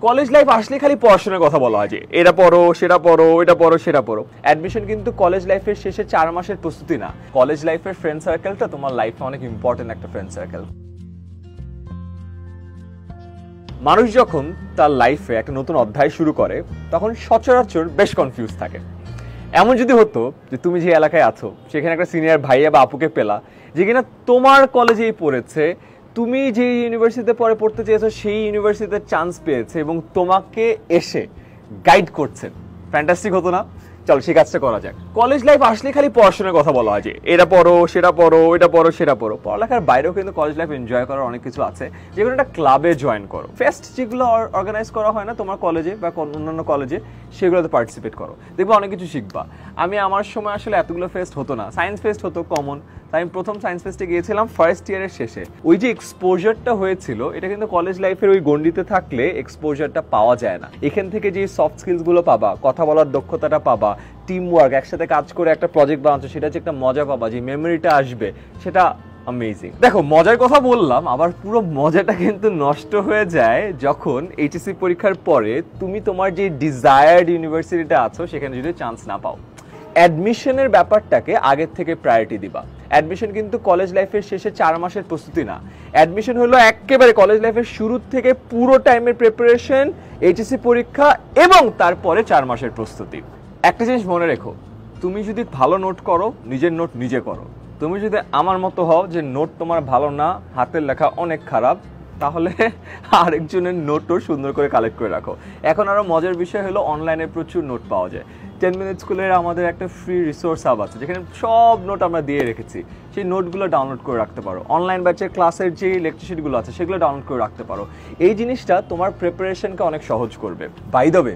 College life আসলে খালি পড়াশোনার কথা বলা হয় যে এটা পড়ো সেটা পড়ো এটা পড়ো সেটা পড়ো। অ্যাডমিশন কিন্তু কলেজ লাইফের শেষে 4 মাসের প্রস্তুতি না। কলেজ লাইফের ফ্রেন্ড সার্কেলটা তোমার লাইফে অনেক ইম্পর্টেন্ট একটা ফ্রেন্ড সার্কেল। মানুষ যখন তার লাইফে একটা নতুন অধ্যায় শুরু করে তখন সচরাচর বেশ কনফিউজ থাকে। এমন যদি হতো যে তুমি যে এলাকায় আছো সেখানে একটা সিনিয়র ভাইয়া বা আপুকে পেলা যে কিনা তোমার কলেজেই পড়েছে, তুমি যে ইউনিভার্সিটিতে পরে পড়তে চেয়েছো সেই ইউনিভার্সিটিতে চান্স পেয়েছে এবং তোমাকে এসে গাইড করছেন, ফ্যান্টাস্টিক হতো না? চলো সেই কাজটা করা যাক। কলেজ লাইফ আসলে খালি পড়াশোনার কথা বলা হয় যে এটা পড়ো সেটা পড়ো এটা পড়ো সেটা পড়ো। পড়ালেখার বাইরেও কিন্তু কলেজ লাইফ এনজয় করার অনেক কিছু আছে, যেগুলো একটা ক্লাবে জয়েন করো, ফেস্ট যেগুলো অর্গানাইজ করা হয় না তোমার কলেজে বা অন্যান্য কলেজে, সেগুলোতে পার্টিসিপেট করো, দেখবে অনেক কিছু শিখবা। আমি আমার সময় আসলে এতগুলো ফেস্ট হতো না, সায়েন্স ফেস্ট হতো কমন, তাই আমি প্রথম সায়েন্স ফেস্টে গিয়েছিলাম ফার্স্ট ইয়ারের শেষে। ওই যে এক্সপোজারটা হয়েছিল এটা কিন্তু কলেজ লাইফের ওই গণ্ডিতে থাকলে এক্সপোজারটা পাওয়া যায় না। এখান থেকে যে সফট স্কিলসগুলো পাবা, কথা বলার দক্ষতাটা পাবা, টিম ওয়ার্ক, একসাথে কাজ করে একটা প্রজেক্ট বানাচ্ছ, সেটা যে একটা মজা পাবা, যে মেমোরিটা আসবে, সেটা অ্যামেজিং। দেখো মজার কথা বললাম, আবার পুরো মজাটা কিন্তু নষ্ট হয়ে যায় যখন এইচএসসি পরীক্ষার পরে তুমি তোমার যে ডিজায়ার্ড ইউনিভার্সিটিটা আছো সেখানে যদি চান্স না পাও। অ্যাডমিশনের ব্যাপারটাকে আগের থেকে প্রায়োরিটি দিবা। অ্যাডমিশন কিন্তু কলেজ লাইফের শেষে 4 মাসের প্রস্তুতি না। অ্যাডমিশন হলো একেবারে কলেজ লাইফের শুরুর থেকে পুরো টাইমের প্রিপারেশন, এইচএসসি পরীক্ষা এবং তারপরে 4 মাসের প্রস্তুতি। একটা জিনিস মনে রেখো, তুমি যদি ভালো নোট করো নিজের নোট নিজে করো। তুমি যদি আমার মতো হও যে নোট তোমার ভালো না, হাতের লেখা অনেক খারাপ, তাহলে আরেকজনের নোটও সুন্দর করে কালেক্ট করে রাখো। এখন আরো মজার বিষয় হলো অনলাইনে প্রচুর নোট পাওয়া যায়। 10 মিনিট স্কুলের আমাদের একটা ফ্রি রিসোর্স হাব আছে যেখানে সব নোট আমরা দিয়ে রেখেছি, সেই নোটগুলো ডাউনলোড করে রাখতে পারো। অনলাইন ব্যাচের ক্লাসের যে লেকচার শিটগুলো আছে সেগুলো ডাউনলোড করে রাখতে পারো। এই জিনিসটা তোমার প্রিপারেশনকে অনেক সহজ করবে। বাই দ্য ওয়ে,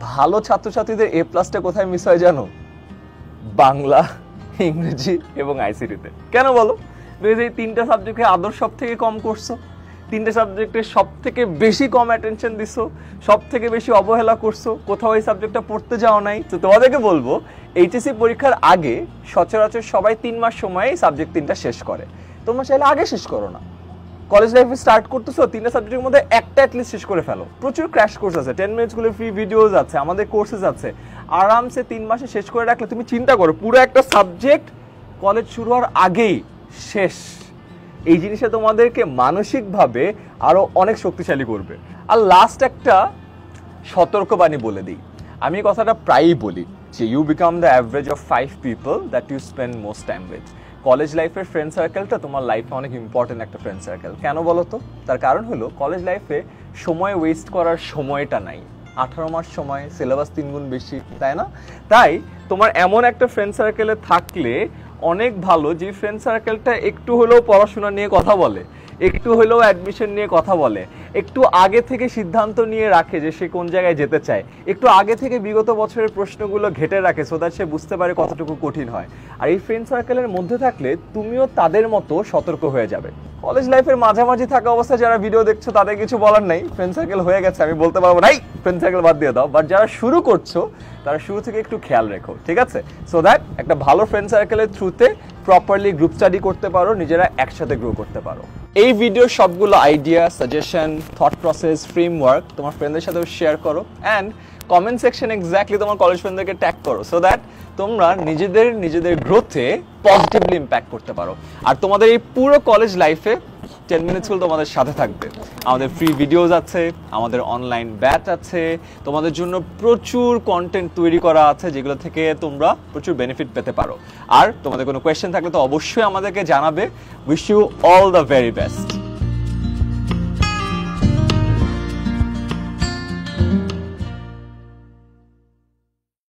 ভালো ছাত্রছাত্রীদের এ প্লাসটা কোথায় মিস হয় জানো? বাংলা, ইংরেজি এবং আইসিটিতে। কেন বলো? বিকজ এই 3টা সাবজেক্টে আদর সব থেকে কম করছো, 3টে সাবজেক্টে সব থেকে বেশি কম অ্যাটেনশন দিছো, সব থেকে বেশি অবহেলা করছো, কোথাও এই সাবজেক্টটা পড়তে যাও নাই। তো তোমাদেরকে বলবো, এইচএসসি পরীক্ষার আগে সচরাচর সবাই 3 মাস সময়ে এই সাবজেক্ট 3টা শেষ করে। তোমরা চাইলে আগে শেষ করো না। কলেজ লাইফে স্টার্ট করতেছো, 3টা সাবজেক্টের মধ্যে একটা অ্যাটলিস্ট শেষ করে ফেলো। প্রচুর ক্র্যাশ কোর্স আছে, 10 মিনিট স্কুলের ফ্রি ভিডিওস আছে, আমাদের কোর্সেস আছে। আরামসে 3 মাসে শেষ করে রাখলে তুমি চিন্তা করো পুরো একটা সাবজেক্ট কলেজ শুরু হওয়ার আগেই শেষ। এই জিনিসটা তোমাদেরকে মানসিকভাবে আরো অনেক শক্তিশালী করবে। আর লাস্ট একটা সতর্কবাণী বলে দিই, আমি এই কথাটা প্রায়ই বলি যে you become the average of 5 people that you spend most time with. College লাইফের ফ্রেন্ড সার্কেলটা তোমার লাইফে অনেক ইম্পর্টেন্ট একটা ফ্রেন্ড সার্কেল। কেন বলো তো? তার কারণ হলো কলেজ লাইফে সময় ওয়েস্ট করার সময়টা নাই। 18 মাস সময়, সিলেবাস 3 গুণ বেশি, তাই না? তাই তোমার এমন একটা ফ্রেন্ড সার্কেলে থাকলে অনেক ভালো, যে ফ্রেন্ড সার্কেলটা একটু হলেও পড়াশোনা নিয়ে কথা বলে, একটু হলেও অ্যাডমিশন নিয়ে কথা বলে, একটু আগে থেকে সিদ্ধান্ত নিয়ে রাখে যে সে কোন জায়গায় যেতে চায়, একটু আগে থেকে বিগত বছরের প্রশ্নগুলো ঘেটে রাখে সো দ্যাট সে বুঝতে পারে কতটুকু কঠিন হয়। আর এই ফ্রেন্ড সার্কেলের মধ্যে থাকলে তুমিও তাদের মতো সতর্ক হয়ে যাবে। কলেজ লাইফের মাঝামাঝি থাকা অবস্থায় যারা ভিডিও দেখছো তাদের কিছু বলার নেই, ফ্রেন্ড সার্কেল হয়ে গেছে, আমি বলতে পারবো নাই ফ্রেন্ড সার্কেল বাদ দিয়ে দাও। বাট যারা শুরু করছো তারা শুরু থেকে একটু খেয়াল রেখো, ঠিক আছে? সো দ্যাট একটা ভালো ফ্রেন্ড সার্কেলের থ্রুতে প্রপারলি গ্রুপ স্টাডি করতে পারো, নিজেরা একসাথে গ্রো করতে পারো। এই ভিডিওর সবগুলো idea, suggestion, thought process, framework তোমার ফ্রেন্ডদের সাথেও শেয়ার করো অ্যান্ড কমেন্ট সেকশন এক্স্যাক্টলি তোমার কলেজ ফ্রেন্ডদেরকে ট্যাগ করো সো দ্যাট তোমরা নিজেদের গ্রোথে পজিটিভলি ইম্প্যাক্ট করতে পারো। আর তোমাদের এই পুরো কলেজ লাইফে 10 মিনিট স্কুল তোমাদের সাথে থাকবে। আমাদের ফ্রি ভিডিওস আছে, আমাদের অনলাইন ব্যাচ আছে, তোমাদের জন্য প্রচুর কন্টেন্ট তৈরি করা আছে যেগুলো থেকে তোমরা প্রচুর বেনিফিট পেতে পারো। আর তোমাদের কোনো কোয়েশ্চেন থাকলে তো অবশ্যই আমাদেরকে জানাবে। Wish you all the very best.